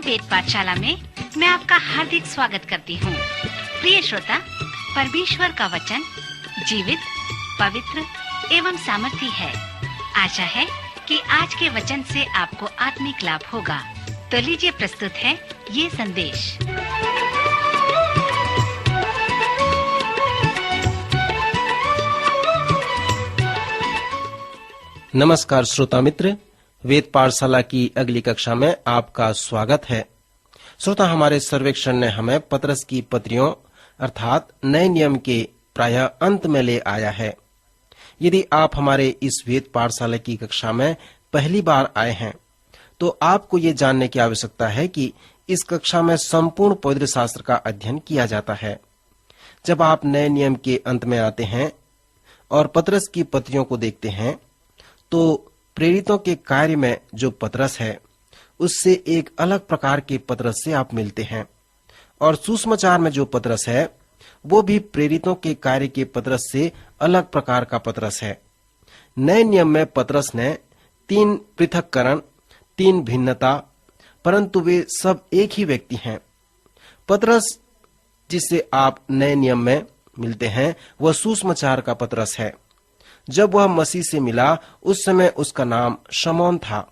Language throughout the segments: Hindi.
वेद पाठशाला में मैं आपका हार्दिक स्वागत करती हूँ। प्रिय श्रोता, परमेश्वर का वचन जीवित, पवित्र एवं सामर्थी है। आशा है कि आज के वचन से आपको आत्मिक लाभ होगा। तो लीजिए प्रस्तुत है ये संदेश। नमस्कार श्रोता मित्र, वेद पाठशाला की अगली कक्षा में आपका स्वागत है। श्रोता, हमारे सर्वेक्षण ने हमें पतरस की पत्रियों अर्थात नए नियम के प्रायः अंत में ले आया है। यदि आप हमारे इस वेद पाठशाला की कक्षा में पहली बार आए हैं तो आपको ये जानने की आवश्यकता है कि इस कक्षा में संपूर्ण पवित्र शास्त्र का अध्ययन किया जाता है। जब आप नए नियम के अंत में आते हैं और पतरस की पत्रियों को देखते हैं तो प्रेरितों के कार्य में जो पतरस है उससे एक अलग प्रकार के पतरस से आप मिलते हैं, और सुसमाचार में जो पतरस है वो भी प्रेरितों के कार्य के पतरस से अलग प्रकार का पतरस है। नए नियम में पतरस ने 3 पृथक्करण, 3 भिन्नता, परंतु वे सब एक ही व्यक्ति हैं। पतरस जिससे आप नए नियम में मिलते हैं वह सुसमाचार का पतरस है। जब वह मसीह से मिला उस समय उसका नाम शमौन था।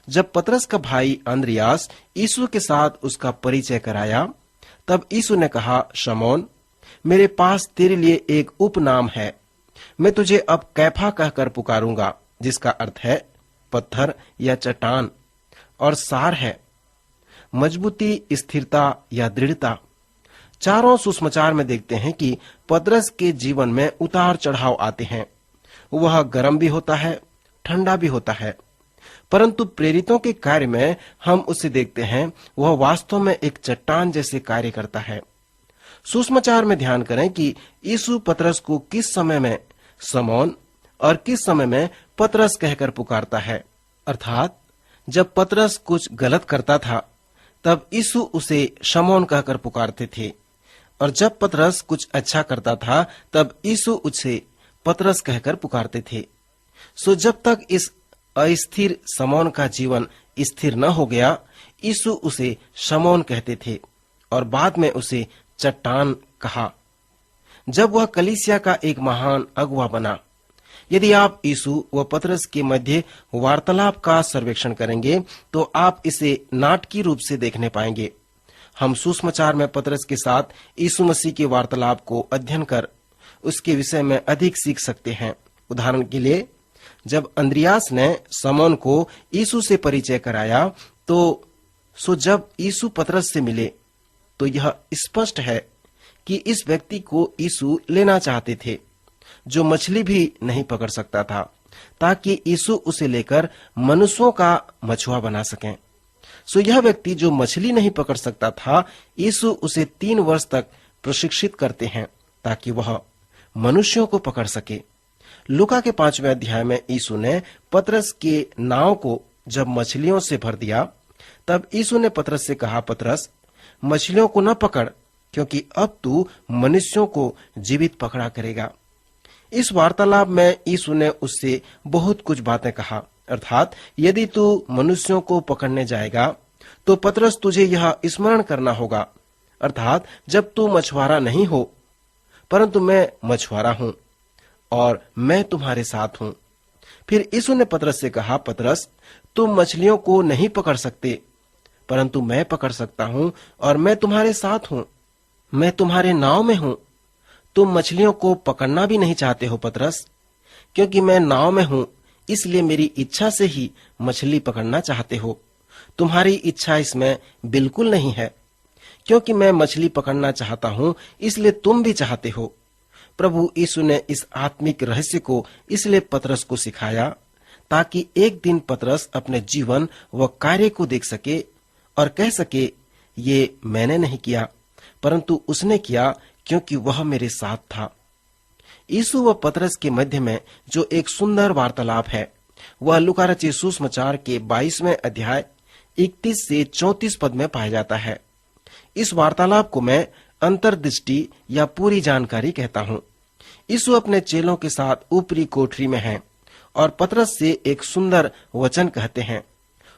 जब पतरस का भाई अंद्रियास यीशु के साथ उसका परिचय कराया तब यीशु ने कहा, शमौन, मेरे पास तेरे लिए एक उपनाम है। मैं तुझे अब कैफा कहकर पुकारूंगा, जिसका अर्थ है पत्थर या चट्टान, और सार है मजबूती, स्थिरता या दृढ़ता। चारों सुसमाचार में देखते हैं कि पतरस के जीवन में उतार चढ़ाव आते हैं। वह गर्म भी होता है, ठंडा भी होता है, परंतु प्रेरितों के कार्य में हम उसे देखते हैं वह वास्तव में एक चट्टान जैसे कार्य करता है। सुसमाचार में ध्यान करें कि यीशु पतरस को किस समय में शमौन और किस समय में पतरस कहकर पुकारता है। अर्थात जब पतरस कुछ गलत करता था तब यीशु उसे शमौन कहकर पुकारते थे, और जब पतरस कुछ अच्छा करता था तब यीशु उसे पतरस कहकर पुकारते थे। सो जब तक इस अस्थिर शमौन का जीवन स्थिर न हो गया, यीशु उसे शमौन कहते थे और बाद में उसे चट्टान कहा, जब वह कलीसिया का एक महान अगुवा बना। यदि आप यीशु व पतरस के मध्य वार्तालाप का सर्वेक्षण करेंगे तो आप इसे नाटकीय रूप से देखने पाएंगे। हम सुसमाचार में पतरस के साथ यीशु मसीह के वार्तालाप को अध्ययन कर उसके विषय में अधिक सीख सकते हैं। उदाहरण के लिए, जब अंद्रियास ने शमौन को यीशु से परिचय कराया तो जब यीशु पतरस से मिले तो यह स्पष्ट है कि इस व्यक्ति को यीशु लेना चाहते थे, जो मछली भी नहीं पकड़ सकता था, ताकि यीशु उसे लेकर मनुष्यों का मछुआ बना सकें। यह व्यक्ति जो मछली नहीं पकड़ सकता था, यीशु उसे 3 वर्ष तक प्रशिक्षित करते हैं ताकि वह मनुष्यों को पकड़ सके। लूका के 5वें अध्याय में यीशु ने पतरस के नाव को जब मछलियों से भर दिया तब यीशु ने पतरस से कहा, पतरस, मछलियों को न पकड़, क्योंकि अब तू मनुष्यों को जीवित पकड़ा करेगा। इस वार्तालाप में यीशु ने उससे बहुत कुछ बातें कहा। अर्थात यदि तू मनुष्यों को पकड़ने जाएगा तो पतरस तुझे यह स्मरण करना होगा, अर्थात जब तू मछुआरा नहीं हो परंतु मैं मछुआरा हूं और मैं तुम्हारे साथ हूं। फिर यीशु ने पतरस से कहा, पतरस, तुम मछलियों को नहीं पकड़ सकते, परंतु मैं पकड़ सकता हूं और मैं तुम्हारे साथ हूं। मैं तुम्हारे नाव में हूं। तुम मछलियों को पकड़ना भी नहीं चाहते हो पतरस, क्योंकि मैं नाव में हूं, इसलिए मेरी इच्छा से ही मछली पकड़ना चाहते हो। तुम्हारी इच्छा इसमें बिल्कुल नहीं है, क्योंकि मैं मछली पकड़ना चाहता हूं, इसलिए तुम भी चाहते हो। प्रभु यीशु ने इस आत्मिक रहस्य को इसलिए पतरस को सिखाया ताकि एक दिन पतरस अपने जीवन व कार्य को देख सके और कह सके, ये मैंने नहीं किया, परंतु उसने किया क्योंकि वह मेरे साथ था। यीशु व पतरस के मध्य में जो एक सुंदर वार्तालाप है वह लूका रचित सुसमाचार के 22वें अध्याय 31 से 34 पद में पाया जाता है। इस वार्तालाप को मैं अंतर्दृष्टि या पूरी जानकारी कहता हूँ। यीशु अपने चेलों के साथ ऊपरी कोठरी में हैं और पतरस से एक सुंदर वचन कहते हैं।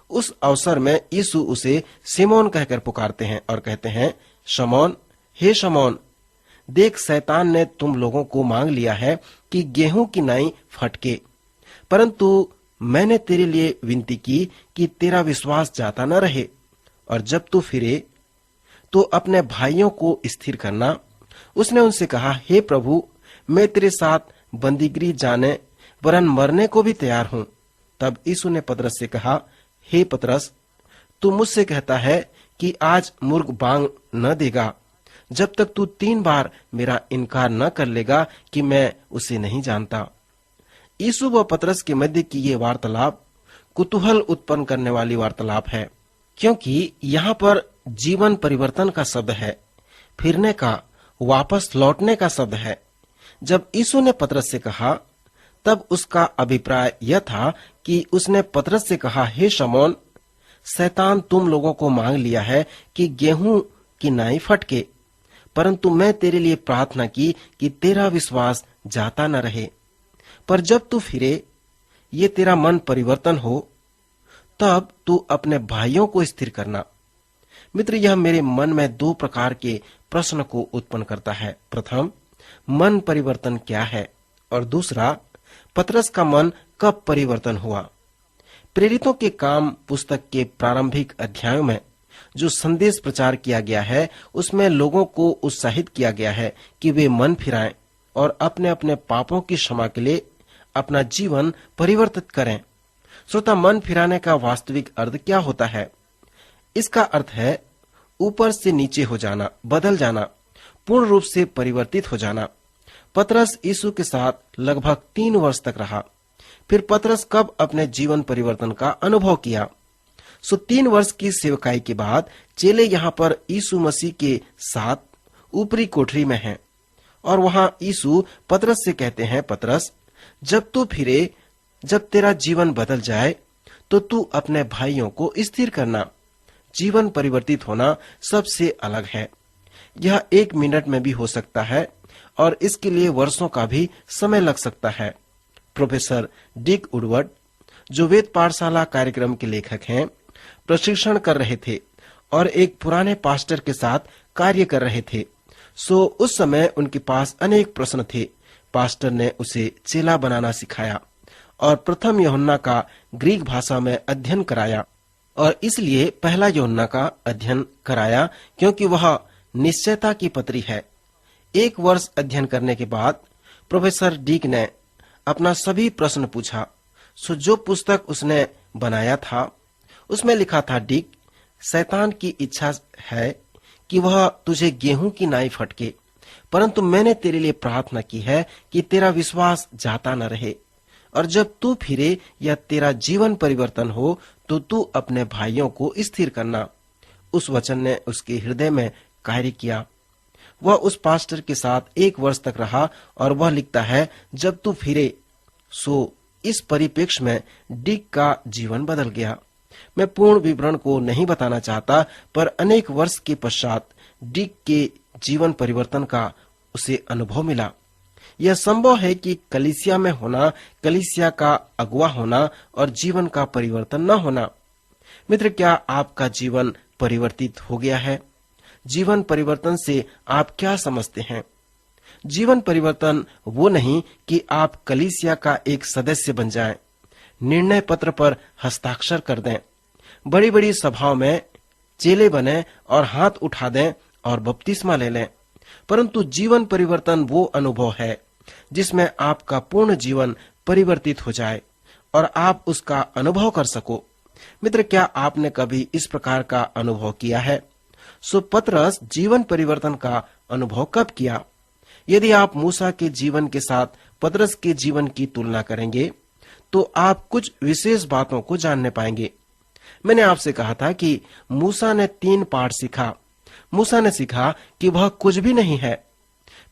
उस अवसर में यीशु उसे सिमोन कहकर पुकारते हैं और कहते हैं, शमौन, हे शमौन, देख शैतान ने तुम लोगों को मांग लिया है कि गेहूं की नाई फटके, परंतु मैंने तेरे लिए विनती की कि तेरा विश्वास जाता न रहे, और जब तू फिरे तो अपने भाइयों को स्थिर करना। उसने उनसे कहा, हे प्रभु, मैं तेरे साथ बंदीगृह जाने वरन मरने को भी तैयार हूं। तब यीशु ने पतरस से कहा, हे पतरस, तू मुझसे कहता है कि आज मुर्ग बांग न देगा, जब तक तू 3 बार मेरा इनकार न कर लेगा कि मैं उसे नहीं जानता। यीशु व पतरस के मध्य की ये वार्तालाप कुतूहल उत्पन्न करने वाली वार्तालाप है, क्योंकि यहाँ पर जीवन परिवर्तन का शब्द है, फिरने का, वापस लौटने का शब्द है। जब यीशु ने पतरस से कहा, तब उसका अभिप्राय यह था कि उसने पतरस से कहा, हे शमौन, शैतान तुम लोगों को मांग लिया है कि गेहूं की नाई फटके, परंतु मैं तेरे लिए प्रार्थना की कि तेरा विश्वास जाता न रहे। पर जब तू फिरे, ये तेरा मन परिवर्तन हो, तब तू अपने भाइयों को स्थिर करना। मित्र, यह मेरे मन में 2 प्रकार के प्रश्न को उत्पन्न करता है। प्रथम, मन परिवर्तन क्या है, और दूसरा, पतरस का मन कब परिवर्तन हुआ। प्रेरितों के काम पुस्तक के प्रारंभिक अध्यायों में जो संदेश प्रचार किया गया है, उसमें लोगों को उत्साहित किया गया है कि वे मन फिराएं और अपने अपने पापों की क्षमा के लिए अपना जीवन परिवर्तित करें। श्रोता, मन फिराने का वास्तविक अर्थ क्या होता है? इसका अर्थ है ऊपर से नीचे हो जाना, बदल जाना, पूर्ण रूप से परिवर्तित हो जाना। पतरस यीशु के साथ लगभग 3 वर्ष तक रहा। फिर पतरस कब अपने जीवन परिवर्तन का अनुभव किया? 3 वर्ष की सेवकाई के बाद चेले यहाँ पर यीशु मसीह के साथ ऊपरी कोठरी में हैं, और वहाँ यीशु पतरस से कहते हैं, पतरस, जब तू फिरे, जब तेरा जीवन बदल जाए, तो तू अपने भाइयों को स्थिर करना। जीवन परिवर्तित होना सबसे अलग है। यह 1 मिनट में भी हो सकता है, और इसके लिए वर्षों का भी समय लग सकता है। प्रोफेसर डिक वुडवर्ड, जो वेद पाठशाला कार्यक्रम के लेखक हैं, प्रशिक्षण कर रहे थे और एक पुराने पास्टर के साथ कार्य कर रहे थे। उस समय उनके पास अनेक प्रश्न थे। पास्टर ने उसे चेला बनाना सिखाया और प्रथम यूहन्ना का ग्रीक भाषा में अध्ययन कराया, और इसलिए पहला यूहन्ना का अध्ययन कराया क्योंकि वह निश्चयता की पत्री है। 1 वर्ष अध्ययन करने के बाद प्रोफेसर डिक ने अपना सभी प्रश्न पूछा। जो पुस्तक उसने बनाया था उसमें लिखा था, डिक, शैतान की इच्छा है कि वह तुझे गेहूं की नाई फटके, परंतु मैंने तेरे लिए प्रार्थना की है कि तेरा विश्वास जाता न रहे, और जब तू फिरे या तेरा जीवन परिवर्तन हो, तो तू अपने भाइयों को स्थिर करना। उस वचन ने उसके हृदय में कार्य किया। वह उस पास्टर के साथ 1 वर्ष तक रहा, और वह लिखता है, जब तू फिरे। इस परिप्रेक्ष्य में डिक का जीवन बदल गया। मैं पूर्ण विवरण को नहीं बताना चाहता, पर अनेक वर्ष के पश्चात डिक के जीवन परिवर्तन का उसे अनुभव मिला। यह संभव है कि कलीसिया में होना, कलीसिया का अगुवा होना और जीवन का परिवर्तन न होना। मित्र, क्या आपका जीवन परिवर्तित हो गया है? जीवन परिवर्तन से आप क्या समझते हैं? जीवन परिवर्तन वो नहीं कि आप कलीसिया का एक सदस्य बन जाएं, निर्णय पत्र पर हस्ताक्षर कर दें, बड़ी बड़ी सभाओं में चेले बने और हाथ उठा दें और बपतिस्मा ले लें। परंतु जीवन परिवर्तन वो अनुभव है जिसमें आपका पूर्ण जीवन परिवर्तित हो जाए और आप उसका अनुभव कर सको। मित्र, क्या आपने कभी इस प्रकार का अनुभव किया है? पतरस जीवन परिवर्तन का अनुभव कब किया? यदि आप मूसा के जीवन के साथ पतरस के जीवन की तुलना करेंगे तो आप कुछ विशेष बातों को जानने पाएंगे। मैंने आपसे कहा था कि मूसा ने 3 पाठ सीखा। मूसा ने सीखा कि वह कुछ भी नहीं है,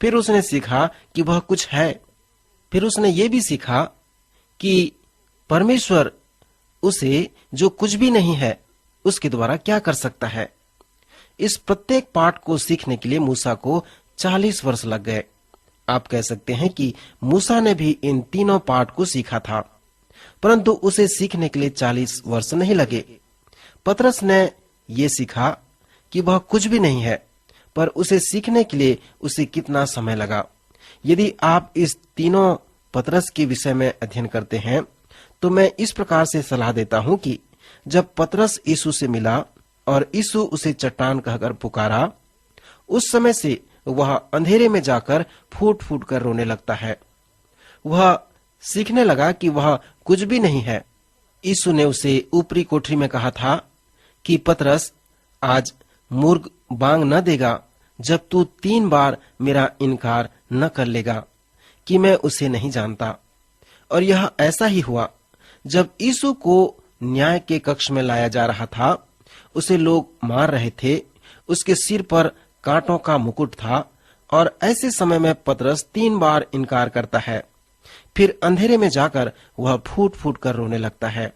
फिर उसने सीखा कि वह कुछ है, फिर उसने ये भी सीखा कि परमेश्वर उसे जो कुछ भी नहीं है उसके द्वारा क्या कर सकता है। इस प्रत्येक पाठ को सीखने के लिए मूसा को 40 वर्ष लग गए। आप कह सकते हैं कि मूसा ने भी इन तीनों पाठ को सीखा था, परंतु उसे सीखने के लिए 40 वर्ष नहीं लगे। पतरस ने ये सीखा कि वह कुछ भी नहीं है, पर उसे सीखने के लिए उसे कितना समय लगा। यदि आप इस तीनों पतरस के विषय में अध्ययन करते हैं तो मैं इस प्रकार से सलाह देता हूं कि जब पतरस यीशु से मिला और यीशु उसे चट्टान कहकर पुकारा, उस समय से वह अंधेरे में जाकर फूट फूट कर रोने लगता है। वह सीखने लगा कि वह कुछ भी नहीं है। यीशु ने उसे ऊपरी कोठरी में कहा था कि पतरस, आज मुर्ग बांग न देगा जब तू 3 बार मेरा इनकार न कर लेगा कि मैं उसे नहीं जानता। और यह ऐसा ही हुआ। जब यीशु को न्याय के कक्ष में लाया जा रहा था, उसे लोग मार रहे थे, उसके सिर पर कांटों का मुकुट था, और ऐसे समय में पतरस 3 बार इनकार करता है। फिर अंधेरे में जाकर वह फूट फूट कर रोने लगता है।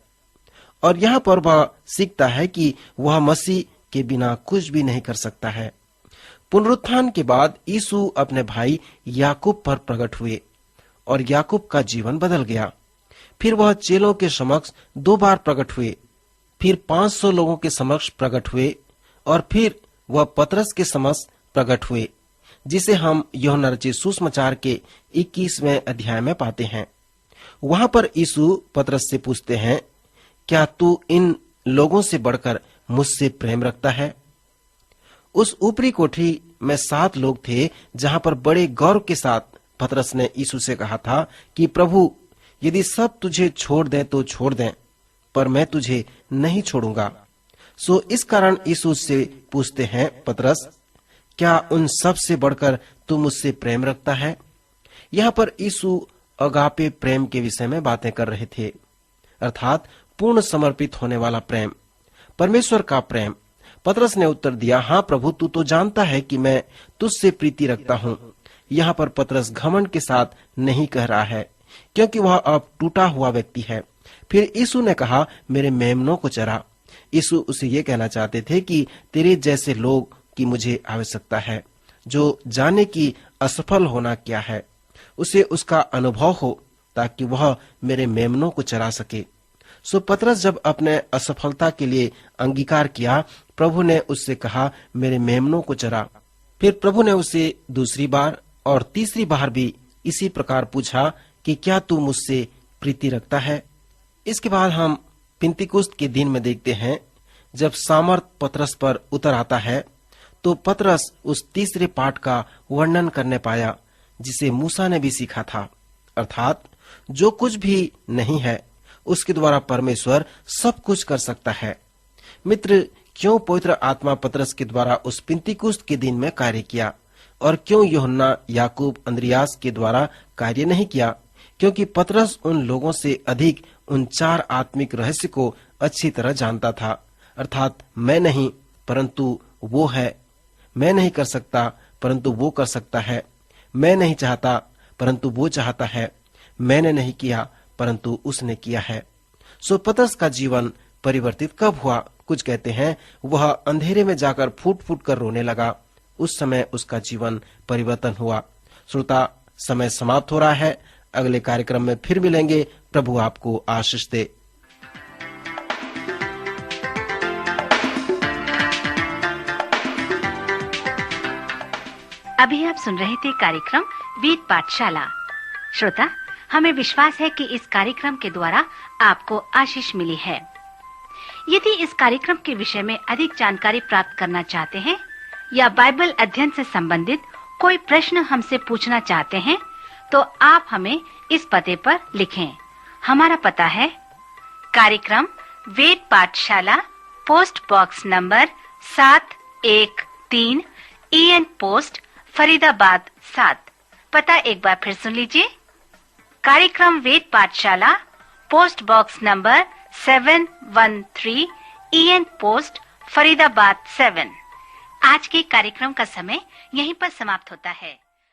और यहाँ पर वह सीखता है कि वह मसीह के बिना कुछ भी नहीं कर सकता है। पुनरुत्थान के बाद यीशु अपने भाई याकूब पर प्रकट हुए और याकूब का जीवन बदल गया। फिर वह चेलों के समक्ष 2 बार प्रकट हुए, फिर 500 लोगों के समक्ष प्रकट हुए, और फिर वह पतरस के समक्ष प्रकट हुए, जिसे हम यूहन्ना रचित सुसमाचार के 21वें अध्याय में पाते हैं। वहां पर यीशु पतरस से पूछते हैं, क्या तू इन लोगों से बढ़कर मुझसे प्रेम रखता है? उस ऊपरी कोठरी में 7 लोग थे, जहां पर बड़े गौरव के साथ पतरस ने यीशु से कहा था कि प्रभु, यदि सब तुझे छोड़ दें तो छोड़ दें, पर मैं तुझे नहीं छोड़ूंगा। सो इस कारण यीशु से पूछते हैं, पतरस, क्या उन सब से बढ़कर तू मुझसे प्रेम रखता है? यहाँ पर यीशु अगापे प्रेम के विषय में बातें कर रहे थे, अर्थात पूर्ण समर्पित होने वाला प्रेम, परमेश्वर का प्रेम। पतरस ने उत्तर दिया, हाँ प्रभु, तू तो जानता है कि मैं तुझसे प्रीति रखता हूँ। यहाँ पर पतरस घमंड के साथ नहीं कह रहा है, क्योंकि वह अब टूटा हुआ व्यक्ति है। फिर यीशु ने कहा, मेरे मेमनों को चरा। यीशु उसे ये कहना चाहते थे कि तेरे जैसे लोग की मुझे आवश्यकता है, जो जाने की असफल होना क्या है, उसे उसका अनुभव हो, ताकि वह मेरे मेमनों को चरा सके। सो पतरस जब अपने असफलता के लिए अंगीकार किया, प्रभु ने उससे कहा, मेरे मेमनों को चरा। फिर प्रभु ने उसे दूसरी बार और तीसरी बार भी इसी प्रकार पूछा कि क्या तू मुझसे प्रीति रखता है? इसके बाद हम पिंतीकुस्त के दिन में देखते हैं, जब सामर्थ पतरस पर उतर आता है, तो पतरस उस तीसरे पाठ का वर्णन करने पाया जिसे मूसा ने भी सीखा था, अर्थात जो कुछ भी नहीं है उसके द्वारा परमेश्वर सब कुछ कर सकता है। मित्र, क्यों पवित्र आत्मा पतरस के द्वारा उस पिंतीकुस्त के दिन में कार्य किया, और क्यों यूहन्ना, याकूब, अंद्रियास के द्वारा कार्य नहीं किया? क्योंकि पतरस उन लोगों से अधिक उन 4 आत्मिक रहस्य को अच्छी तरह जानता था, अर्थात मैं नहीं परंतु वो है, मैं नहीं कर सकता परंतु वो कर सकता है, मैं नहीं चाहता परंतु वो चाहता है, मैंने नहीं किया परंतु उसने किया है। सो पतरस का जीवन परिवर्तित कब हुआ? कुछ कहते हैं वह अंधेरे में जाकर फूट फूट कर रोने लगा, उस समय उसका जीवन परिवर्तन हुआ। श्रोता, समय समाप्त हो रहा है। अगले कार्यक्रम में फिर मिलेंगे। प्रभु आपको आशीष दे। अभी आप सुन रहे थे कार्यक्रम वेद पाठशाला। श्रोता, हमें विश्वास है कि इस कार्यक्रम के द्वारा आपको आशीष मिली है। यदि इस कार्यक्रम के विषय में अधिक जानकारी प्राप्त करना चाहते हैं या बाइबल अध्ययन से संबंधित कोई प्रश्न हमसे पूछना चाहते हैं, तो आप हमें इस पते पर लिखें। हमारा पता है कार्यक्रम वेद पाठशाला, post box number 713, EN post, Faridabad 7। पता एक बार फिर सुन लीजिए। कार्यक्रम वेद पाठशाला, post box number 713, EN post, Faridabad 7। आज के कार्यक्रम का समय यहीं पर समाप्त होता है।